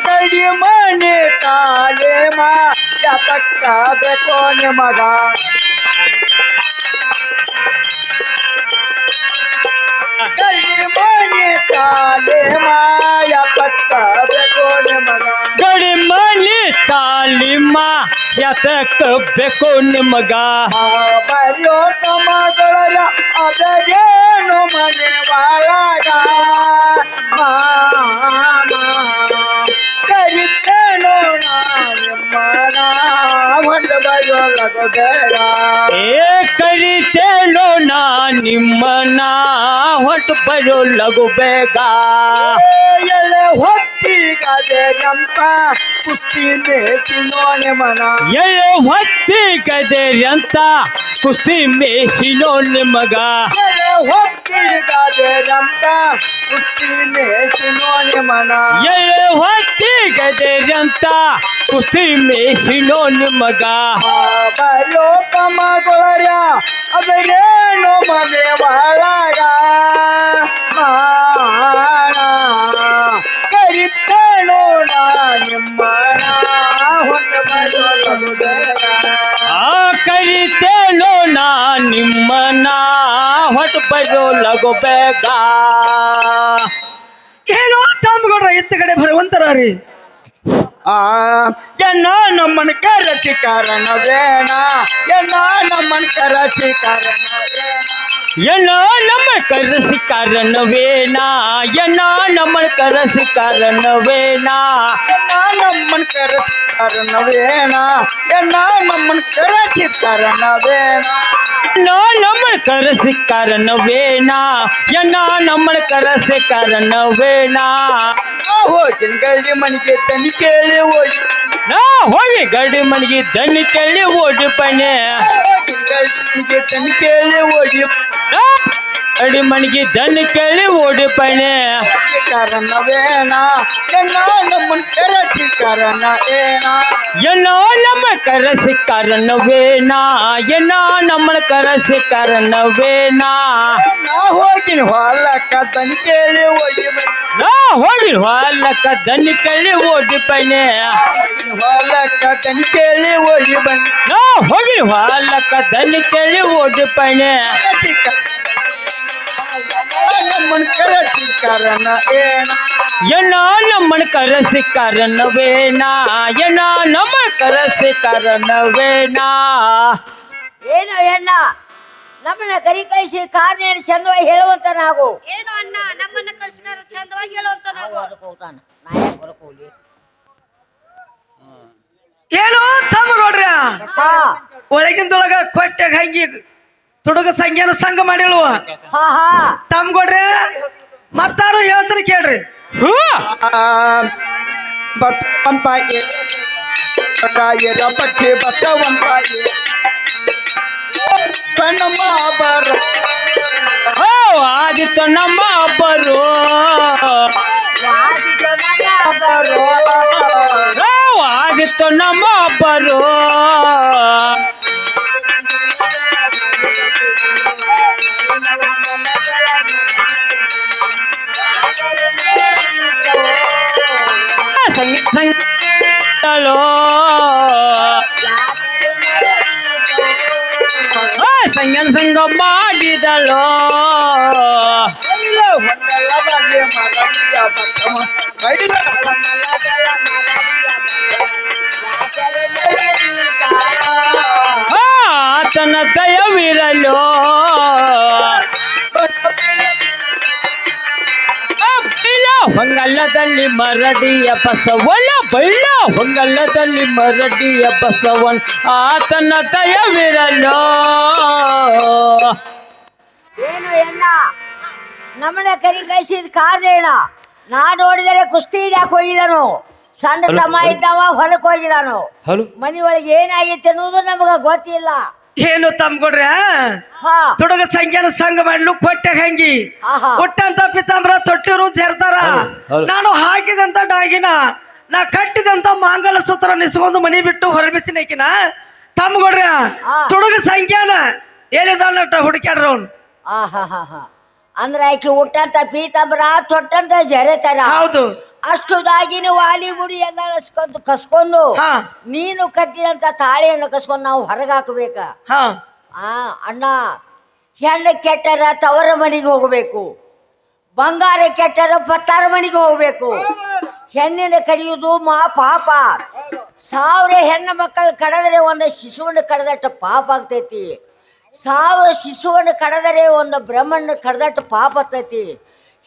ಗಡಿ ಮನೆ ತಾಲೆ ಮಾ ಯಾತಕ್ಕ ಬೇಕೋ ನಿಮಗ ಗಡಿ ಮನೆ ತಾಲೆ ಮಾ ಯಾತಕ್ಕ ಬೇಕೋ ನಿಮಗ ಗಡಿ ಮನೆ ತಾಲಿಮ ಯಾತಕ್ಕ ಬೇಕೋ ನಿಮಗ ಬರೆಯೋ ತಮ್ಮಗಳ ಅದರೇನು ಮನೆ ಒಳಗ ಕರಿತೇನೋ ನಿಮ್ಮನ ಹೊಂಡ ಬರೆಯೊಳಗ ಬೇಗ ಏ ಕರಿತೇನೋ ನಾ ನಿಮ್ಮನ ಹೊಟ್ಟು ಬರೋ ಲಗು ಬೇಗ ಎಳೆ ಹೊತ್ತಿಗದೆರಂತ ಕುಸ್ತಿ ಮೇಚಿನೋ ನಿಮ್ಮನ ಎಳೆ ಹೊತ್ತಿಗದೆರಂತ ಕುಸ್ತಿ ಮೇಸಿನೋ ನಿಮಗ ಎಳೆ ಹೊತ್ತಿಗದೆರಂತ ಕುಸ್ತಿ ಮೇಚಿನೋ ನಿಮ್ಮನ ಎಳೆ ಹೊತ್ತಿಗದೆರಂತ ಕುಸ್ತಿ ಮೇಸಿನೋ ನಿಮಗ ಬರೋ ತಮ್ಮಗೊಳರ ಅದರೇನು ಮನೆ ಒಳಗ ಕರಿತೇನೋ ನಾ ನಿಮ್ಮನ ಹೊಂಡ ಬರೆಯೊಳಗ ಬೇಗ ಆ ಕರಿತೇನೋ ನಾ ನಿಮ್ಮನ ಹೊಟ್ಟು ಬರೋ ಲಗು ಬೇಗ ಏನೋ ತಮ್ಮಗೌಡ್ರ ಎತ್ತ ಕಡೆ ಬರುವಂತರಾರಿ ಎನ್ನ ನಮ್ಮನ ಕರಚಿ ಕಾರಣವೇನ ಎನ್ನ ನಮ್ಮನ ಕರಚಿ ಕಾರಣವೇನ ಎನ್ನ ನಮ್ಮ ಕರೆಸಿ ಕಾರಣವೇನಾ ಎನ್ನ ನಮ್ಮ ಕರೆಸಿ ಕಾರಣವೇನಾ ಎನ್ನ ನಮ್ಮನ ಕರಚಿ ಕಾರಣವೇನ ಎನ್ನ ನಮ್ಮನ ಕರಚಿ ಕಾರಣವೇನ ನಾ ನಮ್ಮ ಕರೆಸಿ ಕಾರಣವೇನಾ ಎನ್ನ ನಮ್ಮ ಕರೆಸಿ ಕಾರಣವೇನಾ ಹೋಗಿನ ಗಡಿ ಮನೆಗೆ ತನಿ ಕೇಳಿ ಓಡಿ ನಾ ಹೋಗಿ ಗಡಿ ಮನೆಗೆ ದನಿ ಕೇಳಿ ಓಡಿ ಪಣೆ ಹೋಗಿನ ಗಡಿ ಮನೆಗೆ ತನಿ ಕೇಳಿ ಓಡಿ ಗಡಿ ಮನೆಗೆ ದನಿ ಕೇಳಿ ಓಡಿ ಪಣೆ ಕಾರಣವೇನ ಎನ್ನ ನಮ್ಮನ ಕರಚಿ ಕಾರಣ ಏನ ಎನ್ನ ನಮ್ಮ ಕರೆಸಿ ಕಾರಣವೇನಾ ಎನ್ನ ನಮ್ಮ ಕರೆಸಿ ಕಾರಣವೇನಾ ನಾ ಹೋಗಿನ ಹೊಲಕ್ಕ ತನಿ ಕೇಳಿ ಓಡಿ ನಾ ಹೋಗಿ ಹೊಲಕ್ಕ ದನಿ ಕೇಳಿ ಓಡಿ ಪಣೆ ಹೊಲಕ್ಕ ತನಿ ಕೇಳಿ ಓಡಿ ಬನ್ನಿ ನಾ ಹೋಗಿ ಹೊಲಕ್ಕ ದನಿ ಕೇಳಿ ಓಡಿ ಪಣೆ ನಮ್ಮನ ಕರಚಿ ಕಾರಣ ಏನ ಎನ್ನ ನಮ್ಮ ಕರೆಸಿ ಕಾರಣವೇನಾ ಎನ್ನ ನಮ್ಮ ಕರೆಸಿ ಕಾರಣವೇನಾ ಏನು ಎಣ್ಣ ನಮ್ಮನ್ನ ಕರಿ ಕಳಿಸಿ ಕಾರ್ನೇನು ಚಂದವಾಗಿ ಹೇಳುವಂತ ನಾವು ಏನು ಅಣ್ಣ ನಮ್ಮನ್ನ ಕರ್ಸ್ಕಾರ ಚಂದವಾಗಿ ಹೇಳುವಂತ ನಾವು ಅದಕ್ಕೆ ಹೋಗ್ತಾನ ನಾಯಕ್ ಹೊರಕ್ ಹೋಗ್ಲಿ ಏನೋ ತಮ್ಮಗೌಡ್ರ ಹಾ ಒಳಗಿಂದೊಳಗ ಕೊಟ್ಟೆ ಹಂಗಿ ತುಡುಗ ಸಂಖ್ಯಾನ ಸಂಘ ಮಾಡಿಲ್ವ ಹಾ ಹಾ ತಮ್ಮಗೌಡ್ರ ಮತ್ತಾರು ಹೇಳ್ತಾರ ಕೇಳ್ರಿ ಬಸವಂತಾಯಿ ರಾಯರ ಬಗ್ಗೆ ಬಸವಂತಾಯಿ ಕಣ್ಣಮ್ಮ ಬರ ಓ ಆದಿತ್ಯ ನಮ್ಮ ಒಬ್ಬರು ಓ ಆದಿತ್ಯ ನಮ್ಮ ಒಬ್ಬರು ಸಂಗೀತಲೋ ಸಂಗ ಮಾಡಿದಳೋ ಹೊಂದಳದಲ್ಲಿ ಮರಳಿಯ ಬಸವ ಆತನ ದಯವಿರಲೋ ಹೊಂಗಲ್ಲದಲ್ಲಿ ಮರಡಿಯ ಬಸವನ ಬೈಲ ಹೊಂಗಲ್ಲದಲ್ಲಿ ಮರಡಿಯ ಬಸವನ್ ಆತನ ದಯವಿರಲೋ ಏನು ಎಣ್ಣ ನಮ್ಮನ್ನ ಕರಿ ಕಳಿಸಿದ ಕಾರ್ನೇನ ನಾ ನೋಡಿದರೆ ಕುಸ್ತಿ ಹಿಡಿಯಾಕ ಹೋಗಿದನು ಸಣ್ಣ ತಮ್ಮ ಇದ್ದವ ಹೊಲಕ್ಕೆ ಹೋಗಿದಾನು ಮನಿ ಒಳಗೆ ಏನಾಗೈತೆ ಅನ್ನೋದು ನಮಗ ಗೊತ್ತಿಲ್ಲ ಏನು ತಮ್ಗೊಡ್ರ ಹಾ ತುಡುಗ ಸಂಖ್ಯಾನ ಸಂಘ ಮಾಡ್ಲು ಕೊಟ್ಟೆ ಹಂಗಿ ಆಹಾ. ಹುಟ್ಟಂತ ಪಿತಾಂಬ್ರ ತೊಟ್ಟಿರು ಸೇರ್ತಾರ ನಾನು ಹಾಕಿದಂತ ಡಾಗಿನ ನಾ ಕಟ್ಟಿದಂತ ಮಾಂಗಲ ಸೂತ್ರ ನಿಸ್ಕೊಂಡು ಮನಿ ಬಿಟ್ಟು ಹೊರಬಿಸಿನಕಿನ ತಮ್ಗೊಡ್ರ ಆ. ತುಡುಗ ಸಂಖ್ಯಾನ ಎಲ್ಲಿದಾನ ಹುಡುಕ್ಯಾಡ್ರ ಅವ್ನು ಆ ಹಾ ಹಾ ಹಾ ಅಂದ್ರ ಆಕಿ ಹುಟ್ಟಂತ ಪೀತಾಂಬರ ತೊಟ್ಟಂತ ಜರೆತರ ಹೌದು ಅಷ್ಟುದಾಗಿನ ವಾಲಿ ಮುಡಿ ಎಲ್ಲ ಕಸ್ಕೊಂಡು ಹಾ ನೀನು ಕಟ್ಟಿದಂತ ತಾಳಿಯನ್ನು ಕಸ್ಕೊಂಡು ನಾವು ಹೊರಗಾಕಬೇಕ ಹಾ ಅಣ್ಣ ಹೆಣ್ಣು ಕೆಟ್ಟರ ತವರ ಮನೆಗೆ ಹೋಗಬೇಕು, ಬಂಗಾರ ಕೆಟ್ಟರ ಪತ್ತಾರ ಮನೆಗೆ ಹೋಗ್ಬೇಕು. ಹೆಣ್ಣಿನ ಕಡಿಯುವುದು ಪಾಪ. 1000 ಹೆಣ್ಣು ಮಕ್ಕಳು ಕಡದರೆ ಒಂದು ಶಿಶುವನ್ನು ಕಡದಟ್ಟು ಪಾಪ ಆಗ್ತೈತಿ. 1000 ಶಿಶುವನ್ನು ಕಡದರೆ ಒಂದು ಬ್ರಹ್ಮಣ್ಣ ಕಡದಟ್ಟು ಪಾಪ ಆಗ್ತೈತಿ.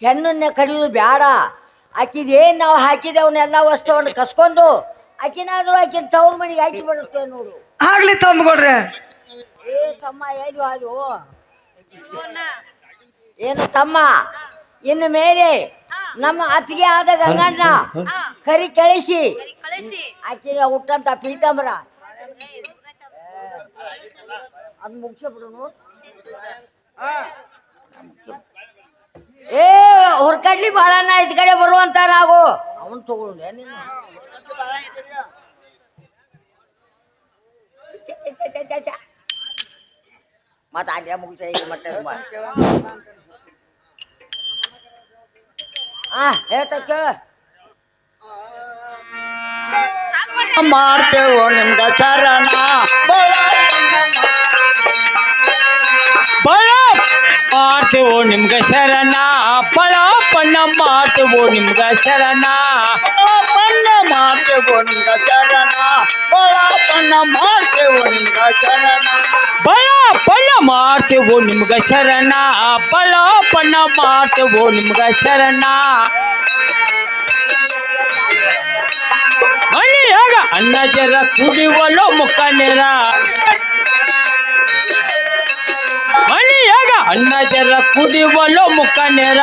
ಹೆಣ್ಣನ್ನ ಕಡಿಯೋದು ಬೇಡ. ಆಕಿದೇನು ನಾವು ಹಾಕಿದವನ್ನೆಲ್ಲ ವಸ್ತುವನ್ನು ಕಸ್ಕೊಂಡು ಆಕಿನಾದ್ರೂ ಆಕಿನ ತವ್ರ ಮನೆಗೆ ಹಾಕಿ ಬಿಡುತ್ತೇವೆ ನೋಡು. ಆಗ್ಲಿ ತಮ್ಮಗೌಡ್ರೆ. ಏ ತಮ್ಮ ಏನು ಅದು ಏನು ತಮ್ಮ, ಇನ್ನು ಮೇಲೆ ನಮ್ಮ ಅತ್ತಿಗೆ ಆದ ಗಂಗಣ್ಣ ಕರಿ ಕಳಿಸಿ ಆಕೆಗೆ ಹುಟ್ಟಂತ ಪೀತಾಂಬರ ಅದ್ ಮುಗಿಸ ಬಿಡುನು. ಏ ಹೊರಕಡ್ಲಿ ಬಾಳಣ್ಣ ಇದ್ ಕಡೆ ಬರುವಂತ ನಾವು ಅವನ್ ತಗೊಂಡೆ ನೀನು. ಮತ್ತ ಅಲ್ಲೇ ಮುಗಿಸ ಮತ್ತೆ ಹೇಳ್ತಾ ಕೇಳ. ಮಾಡ್ತೇವೋ ನಿಮ್ಗ ಚರಣ ಬಳ ಮಾಡ್ತೇವೋ ನಿಮ್ಗ ಶರಣ, ಪಳಪಣ್ಣ ಮಾಡ್ತೇವೋ ನಿಮ್ಗ ಶರಣ, ಬಣ್ಣ ಮಾಡ್ತೇವೋ ನಿಮ್ಗ ಚರಣ, ಬಣ್ಣ ಮಾಡ್ತೇವೋ ನಿಮ್ಗ ಚರಣ, ಬಳ ಮಾಡ್ತೇವೋ ನಿಮ್ಗ ಶರಣ, ಪಳಪಣ್ಣ ಮಾಡ್ತೇವೋ ನಿಮ್ಗ ಶರಣ. ಮನೆಯಾಗ ಅನ್ನ ಜರ ಕುಡಿವಲು ಮುಖ ನೇರ, ಮನೆಯಾಗ ಅನ್ನ ಜರ ಕುಡಿವಲು ಮುಖ ನೇರ,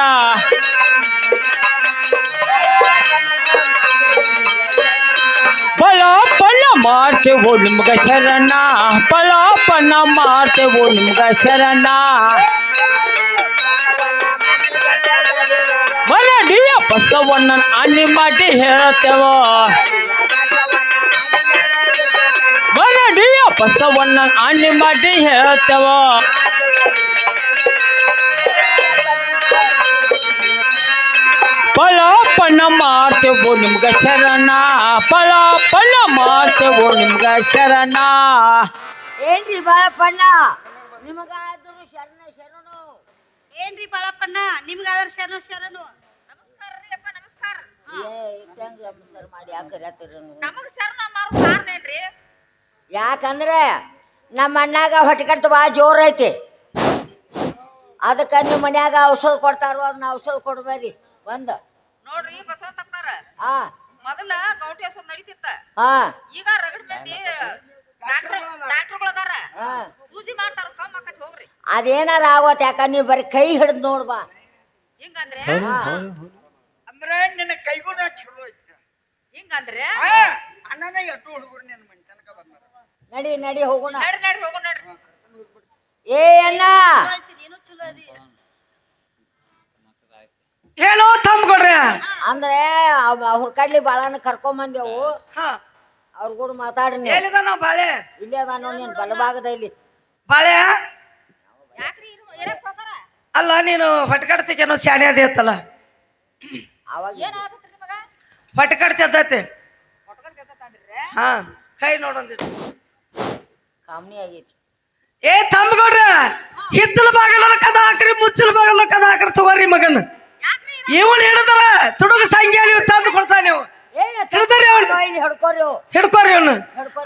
ಪಳಪಣ್ಣ ಮಾಡ್ತೇವೋ ನಿಮ್ಗ ಶರಣ, ಪಳಪಣ್ಣ ಮಾಡ್ತೇವೋ ನಿಮ್ಗ ಶರಣ. ಮರಡಿಯ ಬಸವಣ್ಣ ಅನಿ ಮಾಡಿ ಹೇಳತ್ತೇವ, ಮರಡಿಯ ಬಸವಣ್ಣ ಅನಿ ಮಾಡಿ ಹೇಳತ್ತೇವ. ಪಳಪಣ್ಣ ಮಾಡ್ತೇವೋ ನಿಮ್ಗ ಶರಣ, ಪಳಪಣ್ಣ ಮಾಡ್ತೇವೋ ನಿಮ್ಗ ಶರಣ. ಏನ್ರಿ ಬಾಳಪ್ಪಣ್ಣ ನಿಮಗಾದ್ರು ಶರಣ ಶರಣು. ಏನ್ರಿ ಬಾಳಪ್ಪಣ್ಣ ನಿಮ್ಗಾದ್ರ ಶರಣು ಶರಣು. ನಮಸ್ಕಾರ ರೀ ಅಪ್ಪ ನಮಸ್ಕಾರ. ಇಟ್ಟಂಗ ನಮಸ್ಕಾರ ಮಾಡಿ ಯಾಕರತ್ತೀರಿ ನಮಗ ಶರಣ ಮಾರು ಕಾರಣ ಏನ್ರಿ? ಯಾಕಂದ್ರೆ ನಮ್ಮ ಅಣ್ಣಾಗ ಹೊಟ್ಟೆ ಕಟ್ಟ ಭಾಳ ಜೋರ್ ಐತಿ. ಅದಕ್ಕೆ ನಿಮ್ಮ ಮನ್ಯಾಗ ಔಷಧ ಕೊಡ್ತಾರೋ ಅದನ್ನ ಔಷಧ ಕೊಡ್ಬೇರಿ ಒಂದ ನೋಡ್ರಿ ಬಸವತಪ್ಪನರ. ಹಾ ಮೊದಲ ಗೌಟಿ ಔಷಧ ನಡೀತಿತ್ತ, ಹಾ ಈಗ ರಗಡ್ ಮಂದಿ ಡಾಕ್ಟರ್ಗಳು ಅದಾರ, ಹಾ ಸೂಜಿ ಮಾಡ್ತಾರ ಕಮ್ ಆಕತ್ ಹೋಗ್ರಿ. ಅದೇನಾರ ಆಗೋತ್ ಯಾಕ ನೀವ್ ಬರೀ ಕೈ ಹಿಡ್ದು ನೋಡ್ಬಾ. ಹಿಂಗಂದ್ರೆ ಅಂದ್ರೆ ನಿನ್ನ ಕೈಗೂಡ ಚಲೋ ಐತಿ. ಹಿಂಗಂದ್ರೆ ಅಣ್ಣನ ಎಟ್ಟು ಹುಡುಗರು ನಿನ್ನ ಮನೆ ತನಕ ಬಂದಾರ. ನಡಿ ನಡಿ ಹೋಗೋಣ. ನಡ್ರಿ ನಡ್ರಿ ಹೋಗು ನಡ್ರಿ. ಏ ಅಣ್ಣ ನೀನು ಚಲೋ ಅದಿ. ಏನೋ ತಮ್ಮಗೌಡ್ರೆ. ಅಂದ್ರೆ ಹುರ್ಕಡ್ಲಿ ಬಾಳನ ಕರ್ಕೊಂಬಂದೆವು. ಹಾ ಅವ್ರ ಕೂಡ ಮಾತಾಡ್ರಿ. ಎಲ್ಲಿದ ನಾವು ಬಾಳೆ? ಇಲ್ಲೇ ಅದ ನೋಡಿ ನೀನ್ ಬಲಭಾಗದಲ್ಲಿ ಬಾಳೆ ಯಾಕ್ರಿ ಏನಪ್ಪ ಹೋಗಾರ? ಅಲ್ಲ ನೀನು ಹೊಟ್ಕಡ್ತಿಗೇನೋ ಶಾನೆ ಅದೇ ಇತ್ತಲ್ಲ, ಅವಾಗ ಏನಾಗತ್ರಿ ನಿಮಗ? ಹೊಟ್ಕಡ್ತಿ ಎದ್ದೈತಿ. ಹೊಟ್ಕೊಂಡ್ ಕೆತ್ತಂದ್ರಿ ಹಾ ಕೈ ನೋಡೊಂದಿಟ್ಟು ಕಾಮನಿ ಆಗೈತಿ. ಏ ತಮ್ಮಗೌಡ್ರ, ಹಿತ್ತಲ ಬಾಗಲ ಕದ ಹಾಕ್ರಿ, ಮುಚ್ಚಲ ಬಾಗಲ ಕದ ಹಾಕ್ರಿ ತಗೋರಿ ಮಗನ್. ಯಾಕ್ರಿ ಇವನ್ ಹಿಡಿದ್ರ ತುಡುಗ ಸಂಖ್ಯೆ ನೀವು ತಂದು ಕೊಡ್ತಾ ನೀವು ಹಿಡ್ದಾರಿ ಅವ್ನು. ಹಿಡ್ಕೋರಿ ಹಿಡ್ಕೋರಿ ಅವನು.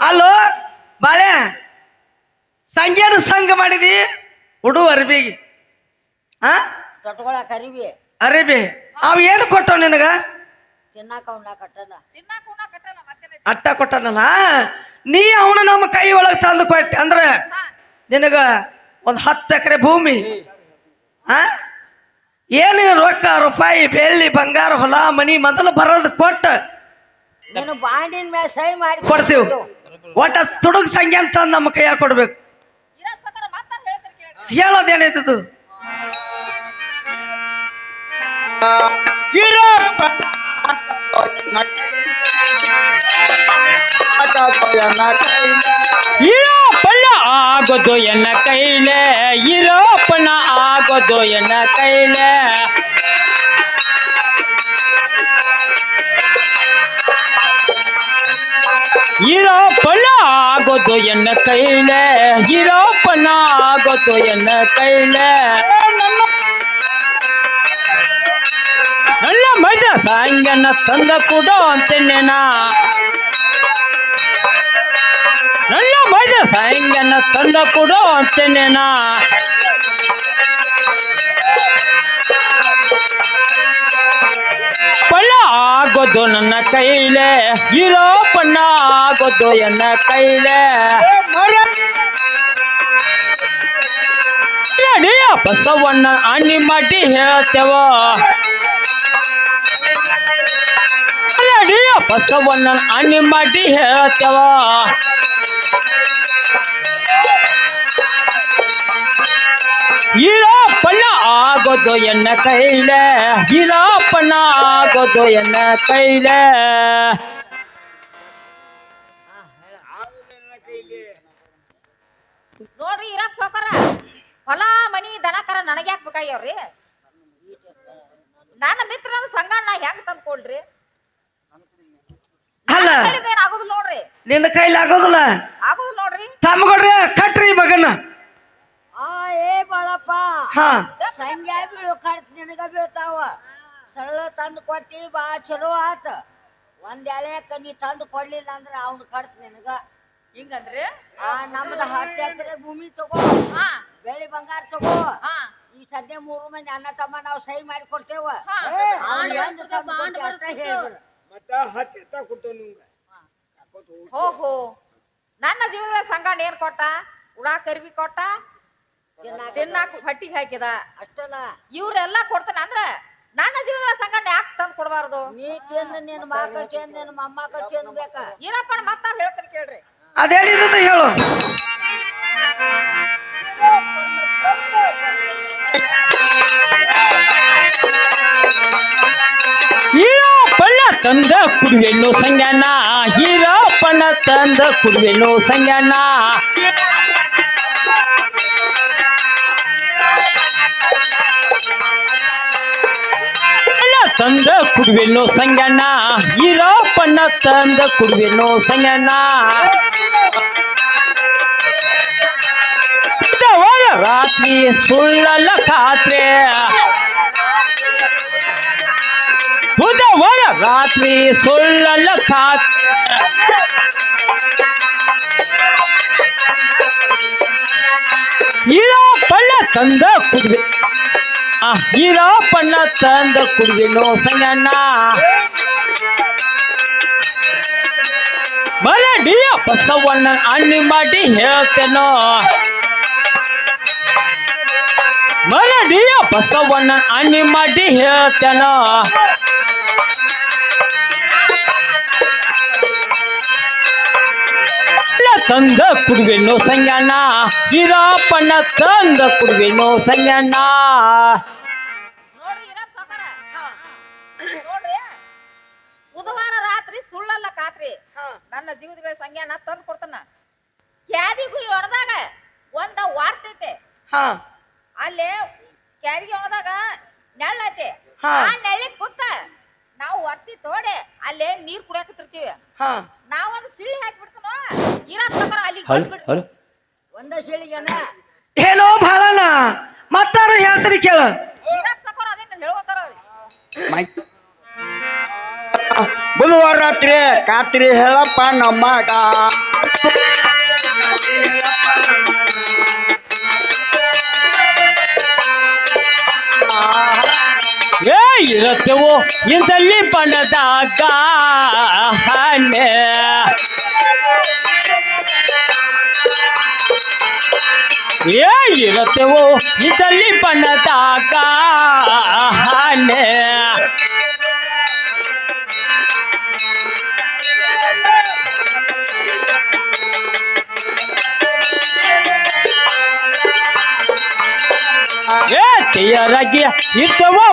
ಅಲ್ಲೋ ಬಾಳೆ ಸಂಖ್ಯೆನ ಸಂಘ ಮಾಡಿದಿ ಉಡು ಅರಿಬಿಗೆ. ಹಾ ತೊಟ್ಕೊಳಕ್ ಅರಿವಿ ಅರಿಬಿ ಅವ್ ಏನು ಕೊಟ್ಟವ್ ನಿನಗ? ತಿನ್ನಾಕ ಉಣ್ಣಾಕ ಕಟ್ಟಲ್ಲ. ತಿನ್ನಾಕ ಉಣ್ಣಾಕ ಕಟ್ಟಲ್ಲ ಮತ್ತೆ ಅಟ್ಟ ಕೊಟ್ಟನಲ್ಲ. ನೀ ಅವನು ನಮ್ಮ ಕೈ ಒಳಗೆ ತಂದು ಕೊಟ್ಟೆ ಅಂದ್ರೆ ನಿನಗ ಒಂದು 10 ಎಕರೆ ಭೂಮಿ, ಹಾ ಏನು ರೊಕ್ಕ ರೂಪಾಯಿ ಬೆಳ್ಳಿ ಬಂಗಾರ ಹೊಲ ಮನಿ ಮೊದಲು ಬರೋದು ಕೊಟ್ಟ ನೀನು ಬಾಂಡಿನ ಮೇಲೆ ಸಹಿ ಮಾಡಿ ಕೊಡ್ತೀವಿ. ಒಟ್ಟ ತುಡುಗ್ ಸಂಖ್ಯೆ ಅಂತ ನಮ್ಮ ಕೈಯಾಗ ಕೊಡ್ಬೇಕು. ಇರಾಕ್ ಪ್ರಕಾರ ಮಾತಾಡ್ ಹೇಳ್ತಾರೆ ಕೇಳ್ರಿ. ಹೇಳೋದೇನೈತದು? ಇರಪ್ಪ ಎನ್ನ ಕೈಲೆ ಇರೋಪನ ಆಗೋದು ಎನ್ನ ಕೈಲೆ ಇರೋಪನ ಆಗೋದು ಎನ್ನ ಕೈಲೆ ಇರೋಪನ ಆಗೋದು ಎನ್ನ ಕೈಲೆ ಇರೋಪನ ಆಗೋದು ಎನ್ನ ಕೈಲೆ ನನ್ನ ಮಜ ಸಾಂಗನ ತಂದ ಕೊಡೋ ಅಂತೇನ ನನ್ನ ಮಜ ಸಾಂಗನ ತಂದ ಕೊಡೋ ಅಂತೇನ ಪಲ್ಲ ಆಗೋದು ನನ್ನ ಕೈಲೆ ಇರೋಪನ್ನ ಆಗೋದು ಎನ್ನ ಕೈಲೆ ಬಸವಣ್ಣ ಅಣ್ಣಿ ಮಾಡಿ ಹೇಳ್ತೇವ ಬಸವಣ್ಣ ಅಣ್ಣಿ ಮಾಡಿ ಹೇಳ್ತೇವ ಇರೋಪನ್ನ ಆಗೋದು ಎನ್ನ ಕೈಲೆ ಇರೋಪನ್ನ ಆಗೋದು ಎನ್ನ ಕೈಲೆ ನೋಡ್ರಿ ಇರಪ್ಪ ಸಾವ್ಕಾರ ಹೊಲ ಮನಿ ದನಕರ ನನಗೆ ಯಾಕೆ ಬೇಕಾಗ್ಯಾವ್ರಿ ನನ್ನ ಮಿತ್ರನ ಸಂಘ ನಾ ಹೆಂಗ್ ತಂದ್ಕೊಳ್ರಿ ಅಲ್ಲ ಆಗುದಿಲ್ಲ ನೋಡ್ರಿ ನಿನ್ನ ಕೈಲಿ ಆಗೋದಿಲ್ಲ ಆಗುದಿಲ್ಲ ನೋಡ್ರಿ ತಮ್ಮಗೊಡ್ರಿ ಕಟ್ರಿ ಮಗನ ಏ ಬಾಳಪ್ಪ ಹಾ ಸಂಗ್ಯಾ ಬೀಳು ಖರ್ಚು ನಿನಗ ಬೀಳ್ತಾವ ಸರಳ ತಂದು ಕೊಟ್ಟಿ ಬಾ ಚಲೋ ಆತ ಒಂದ್ ಎಳೆಕ ನೀ ತಂದು ಕೊಡ್ಲಿಲ್ಲ ಅಂದ್ರ ಅವ್ನ ಖರ್ಚು ನಿನಗ ಹಿಂಗಂದ್ರಿ ನಮ್ದು 10 ಎಕರೆ ಭೂಮಿ ತಗೋ ಹಾ ಬೆಳಿ ಬಂಗಾರ ತಗೋ ಹಾ ಈ ಸದ್ಯ 3 ಮಂದಿ ಅಣ್ಣ ತಮ್ಮ ನಾವು ಸಹಿ ಮಾಡಿ ಕೊಡ್ತೇವ ಹಾ. ಮತ್ತ ಹತ್ತಿ ಕೊಡ್ತೇವೆ ನಿಮ್ಗೆ ಹೋಗು ನನ್ನ ಜೀವನದ ಸಂಘ ಏನ್ ಕೊಟ್ಟ ಉಡಾಕ ಅರ್ವಿ ಕೊಟ್ಟ ತಿನ್ನಾಕ ಹೊಟ್ಟಿಗೆ ಹಾಕಿದ ಅಷ್ಟಲ್ಲ ಇವ್ರೆಲ್ಲ ಕೊಡ್ತಾನ ಅಂದ್ರ ನನ್ನ ಜೀವನದ ಸಂಘ ಯಾಕೆ ತಂದ್ ಕೊಡಬಾರ್ದು ನೀ ತಿಂದು ನಿನ್ನ ಮಕ್ಕಳು ತಿಂದು ನಿನ್ನ ಮೊಮ್ಮಕ್ಕಳು ತಿನ್ಬೇಕ ಏನಪ್ಪ ಮತ್ತ ಹೇಳ್ತೀನಿ ಕೇಳ್ರಿ ಅದೇನಿದ ಹೇಳು ಇರೋಪನ್ನ ತಂದ ಕುಡುವೆನು ಸಂಗಣ್ಣ ಇರೋಪನ್ನ ತಂದ ಕುಡುವೆನು ಸಂಗಣ್ಣ ತಂದ ಕುಡುವೆನು ಸಂಗಣ್ಣ ಇರೋಪನ್ನ ತಂದ ಕುಡುವೆನು ಸಂಗಣ್ಣ ರಾತ್ರಿ ಸುಳ್ಳಲ್ಲ ಖಾತ್ರೆ ಬುಧವಾರ ರಾತ್ರಿ ಸುಳ್ಳಲ್ಲ ಖಾತ್ರೆ ಇರೋಪನ್ನ ತಂದ ಕುಡುವೆ ಇರೋಪನ್ನ ತಂದ ಕುಡುವೆನೋ ಸಂಗಣ್ಣ ಮರಡಿಯ ಬಸವಣ್ಣ ಅಣ್ಣಿ ಮಾಡಿ ಹೇಳ್ತೇನೋ ಮರಡಿಯ ಬಸವಣ್ಣ ಅಣ್ಣಿ ಮಾಡಿ ಹೇಳ್ತೇನೋ ತಂದ ಕುಡುವೆನೋ ಸಂಗಣ್ಣ ಇರೋಪನ್ನ ತಂದ ಕುಡುವೆನೋ ಸಂಗಣ್ಣ ನೋಡ್ರಿ ಇರಪ್ಪ ಸಾವ್ಕಾರ ನೋಡ್ರಿ ಬುಧವಾರ ರಾತ್ರಿ ಸುಳ್ಳಲ್ಲ ಖಾತ್ರಿ ನನ್ನ ಜೀವನಗಳ ಸಂಖ್ಯಾನ ತಂದು ಕೊಡ್ತಾನ ಕ್ಯಾದಿಗೂ ಹೊಡೆದಾಗ ಒಂದ ವಾರ್ತೈತೆ ಹಾ ಅಲ್ಲಿ ಕ್ಯಾದಿಗೆ ಹೊಡೆದಾಗ ನೆಳ್ಳ ಐತೆ ಹಾ. ಆ ನೆಳ್ಳಿಗೆ ಕೂತ ನಾವು ವರ್ತಿ ತೋಡೆ ಅಲ್ಲೇ ನೀರ್ ಕುಡಿಯಾಕತ್ತಿರ್ತೀವಿ ಹಾ ನಾವೊಂದು ಸಿಳಿ ಹಾಕಿಬಿಡ್ತಾನ ಇರಪ್ಪ ಸಾವ್ಕಾರ ಅಲ್ಲಿ ಒಂದ ಶೇಳಿಗೆನ ಏನೋ ಭಾಳನ ಮತ್ತಾರು ಹೇಳ್ತಾರೆ ಕೇಳ ಇರಪ್ಪ ಸಾವ್ಕಾರ ಅದೇನು ಹೇಳ್ತಾರ ಬುಧವಾರ ರಾತ್ರಿ ಕಾತ್ರಿ ಹೇಳಪ್ಪ ನಮ್ಮಗ ಇರುತ್ತೇವೋ ಇಂದಲ್ಲಿ ಬಣ್ಣದಾಗ ಇರುತ್ತೇವೋ ಇಂದಲ್ಲಿ ಬಣ್ಣದಾಗ ತಯಾರಾಗಿ ಇರ್ತೇವೋ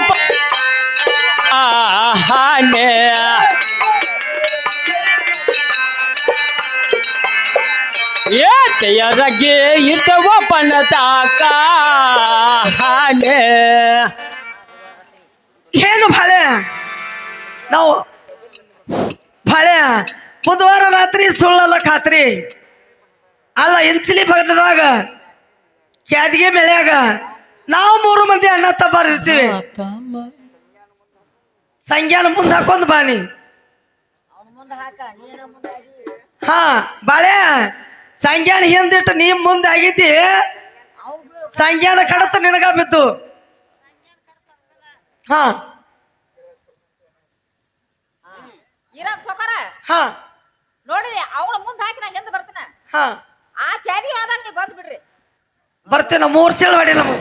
ಏತೆಯರಗೆ ಇದ್ದವ ಪಣತಾಕ ಏನು ಬಾಳೆ ನಾವು ಬಾಳೆ ಬುಧವಾರ ರಾತ್ರಿ ಸುಳ್ಳಲ್ಲ ಖಾತ್ರಿ ಅಲ್ಲ ಇಂಚಲಿ ಭಗದಾಗ ಕ್ಯಾದಿಗೆ ಮೇಲ್ಯಾಗ ನಾವು 3 ಮಂದಿ ಅಣ್ಣ ತಬ್ಬಾರ್ ಇರ್ತೀವಿ ಸಂಜ್ಞಾನ ಮುಂದೆ ಹಾಕೊಂಡ್ ಬಾನಿ ಅವನ ಮುಂದೆ ಹಾಕ ನೀನ ಮುಂದೆ ಆಗಿ ಹಾ ಬಾಳೆ ಸಂಜ್ಞಾನ ಹಿಂದಿಟ್ಟು ನೀ ಮುಂದೆ ಆಗಿದ್ದಿ ಅವ್ ಬೀಳು ಸಂಜ್ಞಾನ ಕಡತ ನಿನಗ ಬಿತ್ತು ಹಾ ಇರಮ್ ಸೊಕರ ಹಾ ನೋಡಿ ಅವಳ ಮುಂದೆ ಹಾಕಿ ನಾ ಹಿಂದೆ ಬರ್ತಾನ ಹಾ ಆ ಕ್ಯಾದಿ ಒಳದಾಗ ನೀವು ಬಂದ್ ಬಿಡ್ರಿ ಬರ್ತೀನ 3 ಸೇಳ್ ಹೊಡಿ ನಮ್ಮ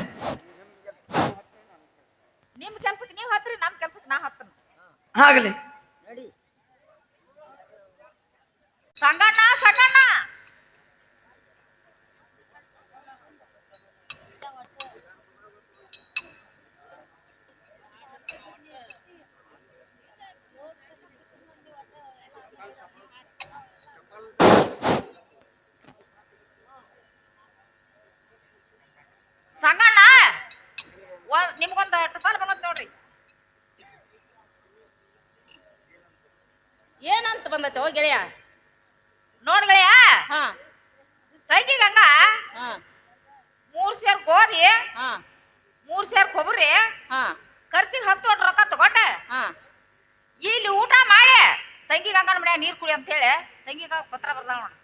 ನಿಮ್ ಕೆಲ್ಸಕ್ಕೆ ನೀವ್ ಹತ್ರಿ ನಮ್ ಕೆಲ್ಸಕ್ಕೆ ನಾ ಹತ್ತನ ಆಗ್ಲಿ ಸಂಗಣ್ಣ ಸಂಗಣ್ಣ ಸಂಗಣ್ಣ ನಿಮ್ಗೊಂದು ಟಪಾಲ್ ಬಂದ್ ನೋಡ್ರಿ ಏನಂತ ಬಂದೈತೆ ಓ ಗೆಳೆಯ ನೋಡ್ಗಳೆಯ ಹಾ ಕೈಕಿ ಗಂಗಾ ಹಾ 3 ಸೇರ್ ಗೋಧಿ ಹಾ 3 ಸೇರ್ ಕೊಬ್ಬರಿ ಹಾ ಖರ್ಚಿಗೆ 10 ರೊಕ್ಕ ತಗೊಂಡೆ ಹಾ ಇಲ್ಲಿ ಊಟ ಮಾಡಿ ತಂಗಿ ಗಂಗನ ಮನ್ಯಾಗ ನೀರ್ ಕುಡಿ ಅಂತ ಹೇಳಿ ತಂಗಿಗ ಪತ್ರ ಬರ್ದಾಳ ನೋಡ್ರಿ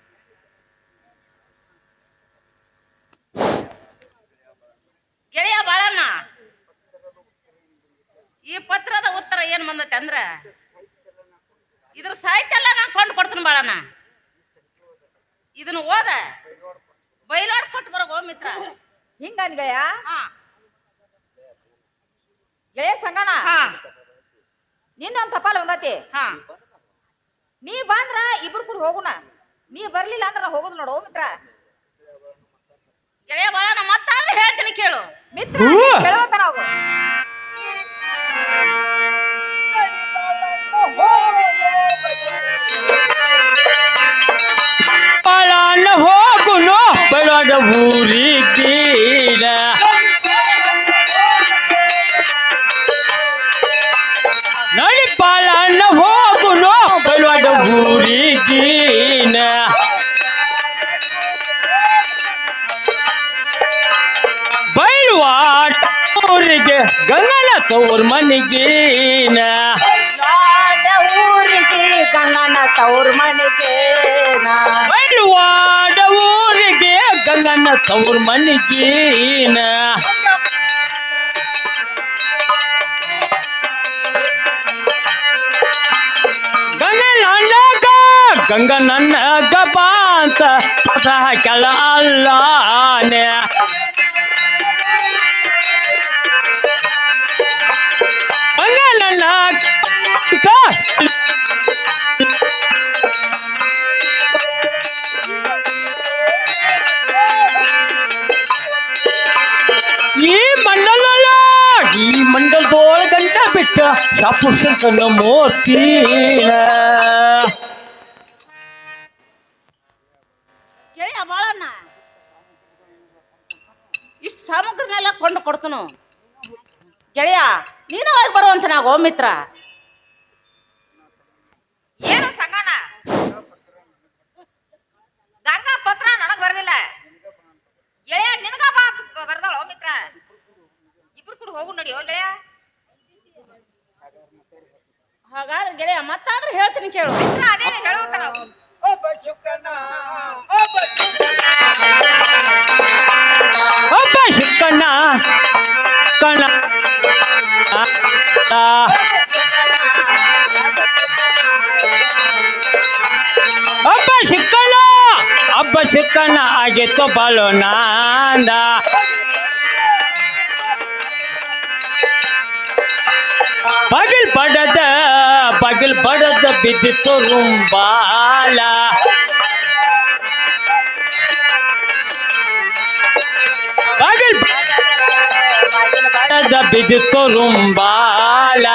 ಗೆಳೆಯ ಬಾಳಣ್ಣ ಈ ಪತ್ರದ ಉತ್ತರ ಏನ್ ಬಂದೈತೆ ಅಂದ್ರ ಇದ್ರ ಸಾಹಿತ್ಯ ಎಲ್ಲ ನಾ ಕೊಂಡು ಕೊಡ್ತೀನಿ ಬಾಳಣ್ಣ ಇದನ್ನ ಓದ ಬೈಲಾಡ್ ಕೊಟ್ಟು ಬರೋ ಮಿತ್ರ ಹಿಂಗಂದ್ ಗೆಳೆಯ ಹಾ ಗೆಳೆಯ ಸಂಗಣ್ಣ ಹಾ ನಿನ್ನೊಂದ್ ತಪಾಲ್ ಬಂದತಿ ಹಾ ನೀ ಬಂದ್ರ ಇಬ್ರು ಕೂಡ ಹೋಗುಣ ನೀ ಬರ್ಲಿಲ್ಲ ಅಂದ್ರ ನಾ ಹೋಗುದು ನೋಡು ಮಿತ್ರ ಗೆಳೆಯ ಬಾಳಣ್ಣ ಮತ್ತಾದ್ರೆ ಹೇಳ್ತೀನಿ ಕೇಳು ಮಿತ್ರ ಕೇಳುವಂತ ನಾವು ಪಳಾಣ ಹೋಗುನು ಬೆಳಡ ಊರಿಗೀಡ ನಡಿ ಪಳಾಣ ಹೋಗುನು ಬೆಳಡ ಊರಿಗೀನ ಬೈಲ್ವಾಟ ಊರಿಗೆ ಗಂಗನ ತೋರ್ ಮನಿಗೀನ ಊರಿಗೆ ಗಂಗನ ತವ್ರ ಮನೆಗೆ ಬೈಲ್ವಾಡ ಊರಿಗೆ ಗಂಗನ ತೋರ್ ಮನಿಗೀನ ಗಂಗನನ್ನಗ ಬಾಂತ ಕೆಲ ಅಲ್ಲಾನೆ ಗಂಗನನ್ನ ಈ ಮಂಡಲ ಈ ಮಂಡಲದೋಳ ಗಂಟ ಬಿಟ್ಟ ಶಾಪುಷಕನ ಮೂರ್ತಿನ ಗೆಳೆಯ ಬಾಳಣ್ಣ ಇಷ್ಟು ಸಾಮಗ್ರಿನೆಲ್ಲ ಕೊಂಡು ಕೊಡ್ತನು ಗೆಳೆಯ ನೀನು ಹೋಗಿ ಬರುವಂತ ನಾಗೋ ಮಿತ್ರ ಏನು ಸಂಗಣ್ಣ ಗಂಗಾ ಪತ್ರ ನನಗ್ ಬರ್ದಿಲ್ಲ ಗೆಳೆಯ ನಿನಗ ಬರ್ದಾಳ ಮಿತ್ರ ಇಬ್ರು ಕೂಡ ಹೋಗು ನಡಿ ಹೋ ಗೆಳೆಯ ಹಾಗಾದ್ರೆ ಗೆಳೆಯ ಮತ್ತಾದ್ರೆ ಹೇಳ್ತೀನಿ ಕೇಳು ಮಿತ್ರ ಅದೇನೆ ಹೇಳುವಂತ ನಾವು ಒಬ್ಬ ಶಿಕ್ಕಣ್ಣ ಕಣ ಹಬ್ಬ ಶಿಕ್ಕಣ್ಣ ಆಗಿತ್ತು ಬಾಳು ನಾಂದ ಬಗಿಲ್ ಬಡದ ಬಿದ್ದಿತ್ತು ರುಂಬಾಲ ಬಗಿಲ್ ಬಡದ ಬಿದ್ದಿತ್ತು ರುಂಬಾಲ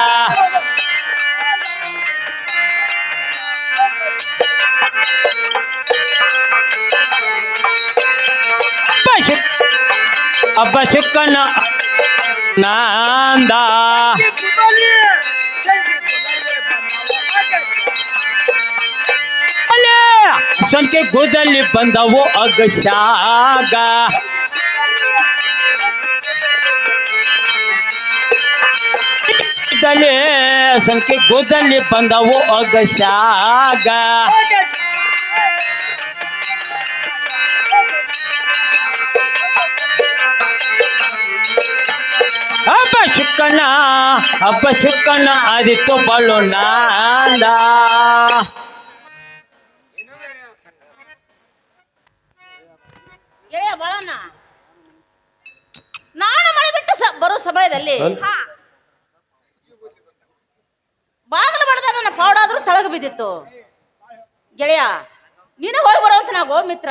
ಅಬ್ಬ ಸಿಕ್ಕನ ನಾಂದ ಸಂಖ್ಯೆ ಕೂದಲಿ ಬಂದವು ಅಗಶಾಗ ಸಂಖ್ಯೆ ಕೂದಲಿ ಬಂದವು ಅಗಶಾಗ ಹಬ್ಬ ಶುಕ್ಕನ ಆದಿತ್ತು ಬಳ್ಳು ನಾಂದ ಗೆಳೆಯ ಬಾಳಣ್ಣ ನಾನು ಮಳೆ ಬಿಟ್ಟು ಬರೋ ಸಮಯದಲ್ಲಿ ಬಾಗಿಲು ಬಡದ ನನ್ನ ಫಾಡಾದ್ರೂ ತಳಗ ಬಿದ್ದಿತ್ತು ಗೆಳೆಯ ನೀನು ಹೋಗಿ ಬರೋಂತ ನಾಗೋ ಮಿತ್ರ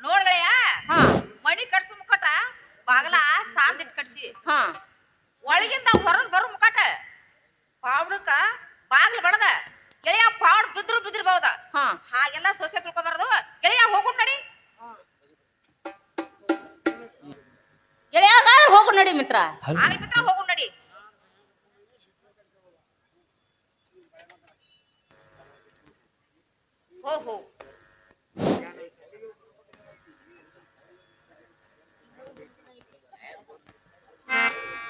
ನೋಡ್ಗಳೆಯ ಹಾ ಮಣಿ ಕಟ್ಸು ಮುಖಟ ಬಾಗಲ ಸಾಂದಿಟ್ ಕಟ್ಸಿ ಹಾ ಒಳಗಿಂದ ಹೊರಗ್ ಬರೋ ಮುಖಟ ಪಾವಡಕ್ಕ ಬಾಗ್ಲು ಬಡದ ಗೆಳೆಯ ಪಾವಡ್ ಬಿದ್ದಿರ್ಬಹುದ ಹಾ ಹಾಗೆಲ್ಲ ಸೋಸೆ ತಿಳ್ಕೊಬಾರ್ದು ಗೆಳೆಯ ಹೋಗುಣ್ ನಡಿ ಗೆಳೆಯಾಗಾದ್ರೆ ಹೋಗು ನಡಿ ಮಿತ್ರ ಆಗ್ಲಿ ಮಿತ್ರ ಹೋಗುಣ್ ನಡಿ ಹೋ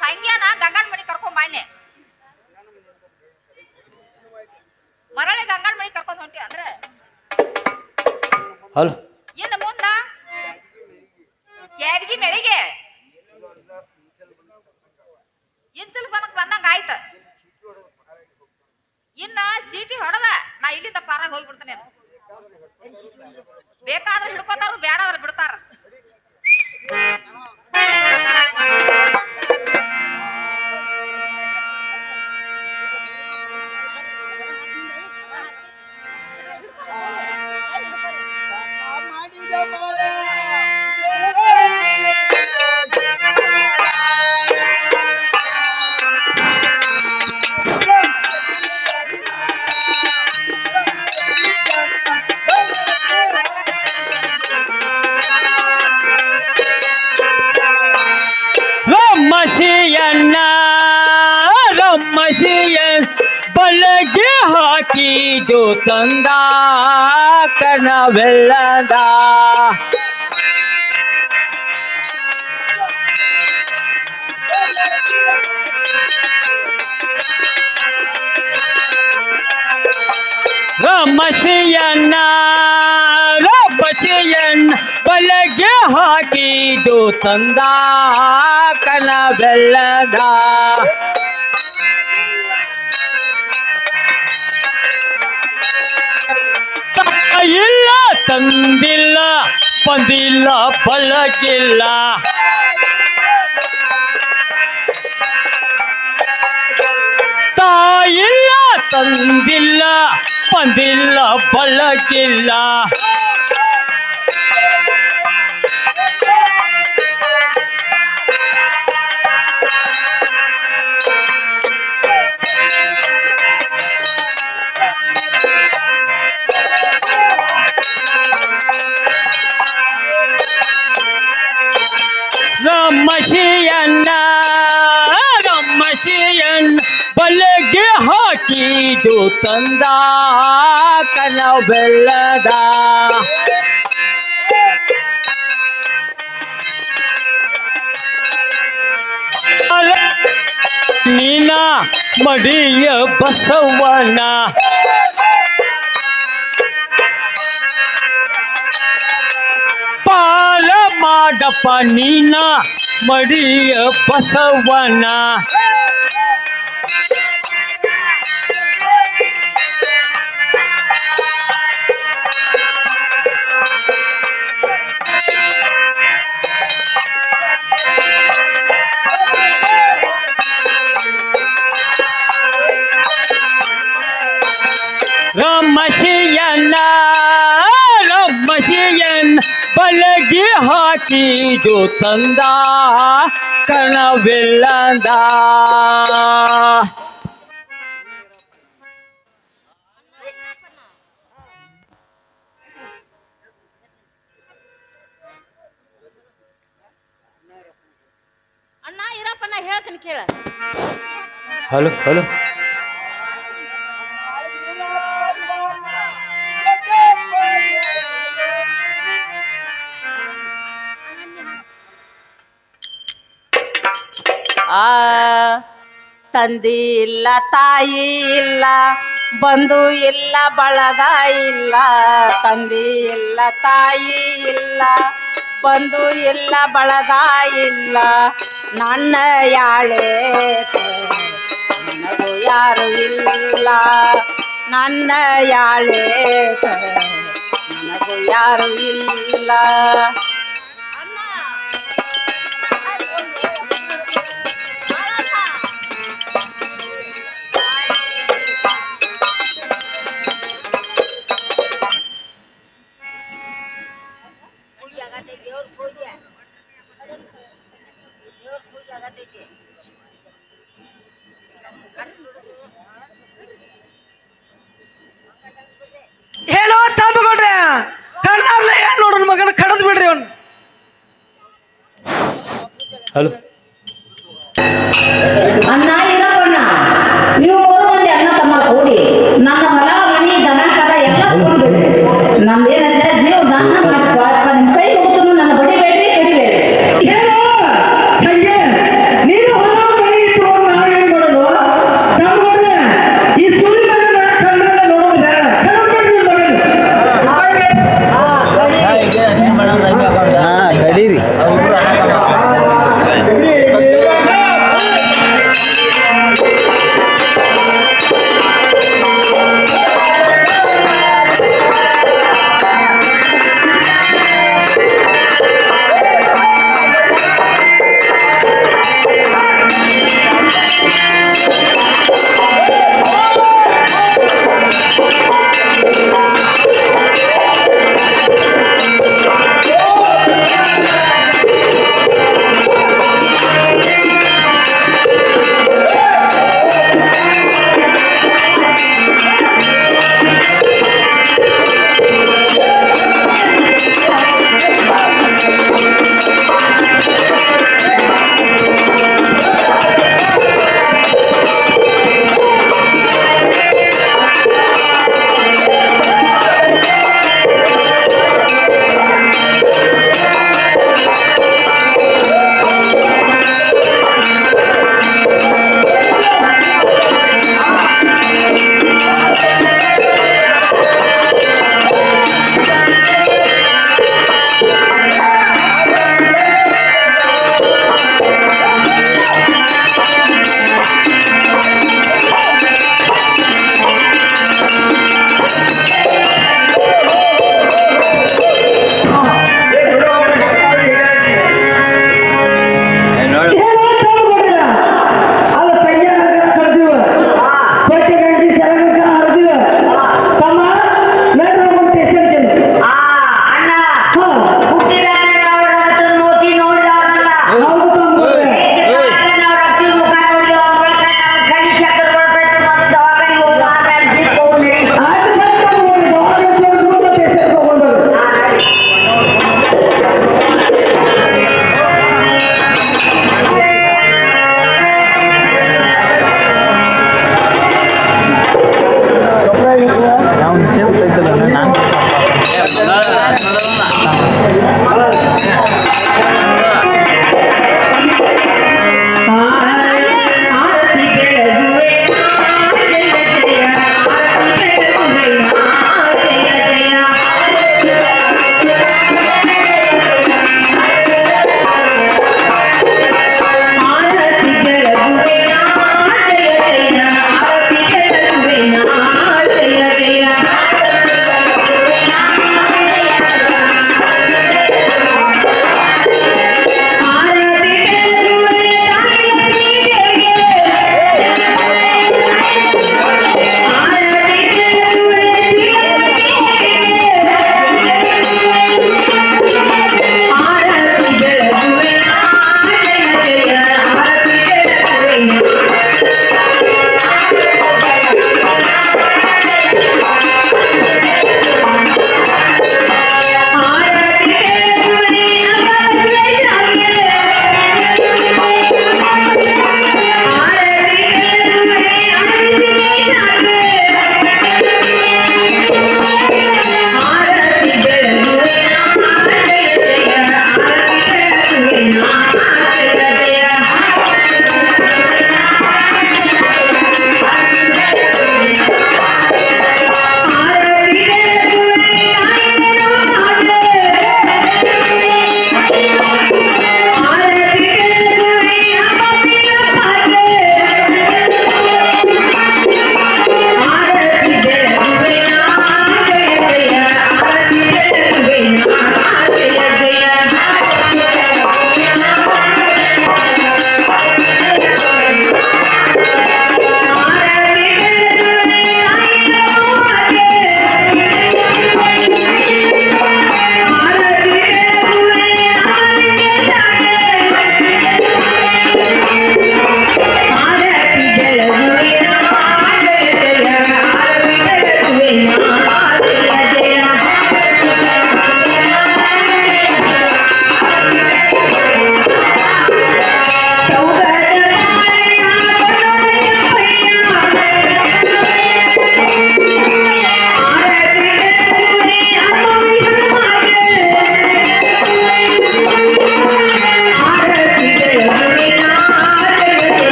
ಸಂಗ್ಯಾನ ಗಂಗನ್ ಮನಿ ಕರ್ಕೊಂಡ್ ಬಾಣ್ಣೆ ಮರಳಿ ಗಂಗನ್ ಮನಿ ಕರ್ಕೊಂಡ್ ಹೊಂಟಿ ಅಂದ್ರೆ ಹಲೋ ಇನ್ನು ಮುಂದ ಕ್ಯಾಡ್ಗಿ ಮೆಳಿಗೆ ಇಂಚಲ್ ಬನಕ್ ಬಂದಂಗ ಆಯ್ತ ಇನ್ನ ಸೀಟಿ ಹೊಡೆದ ನಾ ಇಲ್ಲಿಂದ ಪಾರಾಗ ಹೋಗ್ಬಿಡ್ತೇನೆ ಬೇಕಾದ್ರೆ ಹಿಡ್ಕೋತಾರ ಬೇಡಾದ್ರೆ ಬಿಡ್ತಾರ ರಮ್ಮಸಿಯನ್ ಬಲಗೆ ಹಾಕಿದು ತಂದ ಕಣವೆಲ್ಲದ ರಮ್ಮಸಿಯನ್ನ ಬಲಗೆ ಹಾಕಿದು ತಂದ ಕಣವೆಲ್ಲದ ಇಲ್ಲ ತಂದಿಲ್ಲ ಬಂದಿಲ್ಲ ಬಲಗಿಲ್ಲ ತಾಯಿಲ್ಲ ತಂದಿಲ್ಲ ಬಂದಿಲ್ಲ ಬಲಗಿಲ್ಲ ರಮ್ಮಸಿಯನ್ನ ಬಲಗೆ ಹಾಕಿದು ತಂದ ಕಣವೆಲ್ಲದ ನೀನ ಮಡಿಯ ಬಸವಣ್ಣ ಪಾಲ ಮಾಡಪ್ಪ ನೀನ ಮಡಿಯ ಬಸವಣ್ಣ ರಮ್ಮಸಿಯನ್ ಬಲಗೆ ಹಾಕಿದು ತಂದ ಕಣವೆಲ್ಲದ ಹಲೋ ಹಲೋ ಆ ತಂದಿ ಇಲ್ಲ ತಾಯಿ ಇಲ್ಲ ಬಂಧು ಇಲ್ಲ ಬಳಗ ಇಲ್ಲ ತಂದಿ ಇಲ್ಲ ತಾಯಿ ಇಲ್ಲ ಬಂಧು ಇಲ್ಲ ಬಳಗ ಇಲ್ಲ ನನ್ನ ಯಾಳೆ ನನಗೂ ಯಾರು ಇಲ್ಲ ನನ್ನ ಯಾಳೆ ನನಗೂ ಯಾರು ಇಲ್ಲ ಹೇಳೋ ತಾಪಗೊಂಡ್ರೆ ಕಣ್ಣಾರ್ಲೆ ಏನ್ ನೋಡ್ರಿ ಮಗನ ಕಡದ್ ಬಿಡ್ರಿ ಅವ್ನು ಹಲೋ